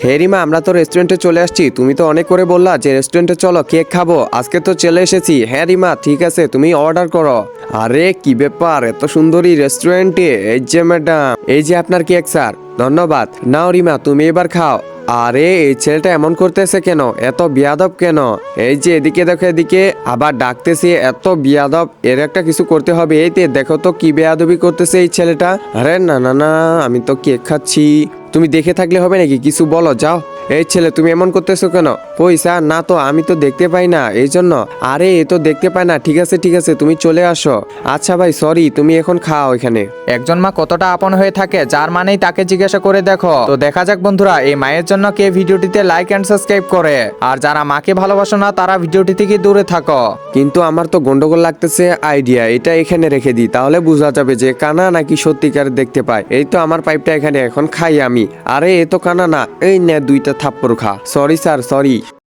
হে রিমা, আমরা তো রেস্টুরেন্টে চলে আসছি। তুমি তো অনেক করে বললা যে রেস্টুরেন্টে চলো, কেক খাবো। আজকে তো চলে এসেছি। হ্যাঁ রিমা, ঠিক আছে, তুমি অর্ডার করো। আরে কি ব্যাপার, এত সুন্দরী রেস্টুরেন্টে? এই যে ম্যাডাম, এই যে আপনার কেক স্যার। ধন্যবাদ। নাও রিমা, তুমি এবার খাও। আরে এই ছেলেটা এমন করতেছে কেন? এত বিয়াদব কেন? এই যে এদিকে দেখো, এদিকে আবার ডাকতেছে। এত বিয়াদব, এর একটা কিছু করতে হবে। এই দেখো তো কি বেয়াদবি করতেছে এই ছেলেটা। আরে না না না, আমি তো কেক খাচ্ছি। তুমি দেখে থাকলে হবে নাকি? কিছু বলো, যাও। এই ছেলে, তুমি এমন করতেছো কেন? কই স্যার, না তো, আমি তো দেখতে পাই না, এই জন্য। আরে এ তো দেখতে পায় না। ঠিক আছে ঠিক আছে, তুমি চলে আসো। আচ্ছা ভাই, সরি, তুমি এখন খাও এখানে। একজন মা কতটা আপন হয়ে থাকে, যার মানেই তাকে জিজ্ঞাসা করে দেখো। তো দেখা যাক বন্ধুরা, এই মায়ের জন্য কে ভিডিওটিতে লাইক এন্ড সাবস্ক্রাইব করে। আর যারা মাকে ভালোবাসো না, তারা ভিডিওটি থেকে দূরে থাকো। কিন্তু আমার তো গন্ডগোল লাগতেছে। আইডিয়া, এটা এখানে রেখে দিই, তাহলে বোঝা যাবে যে কানা নাকি সত্যিকার দেখতে পায়। এই তো আমার পাইপটা এখানে, এখন খাই আমি। আরে এ তো কানা না। এই নে, দুইটা থাপ্পড় খা। Sorry sir, sorry.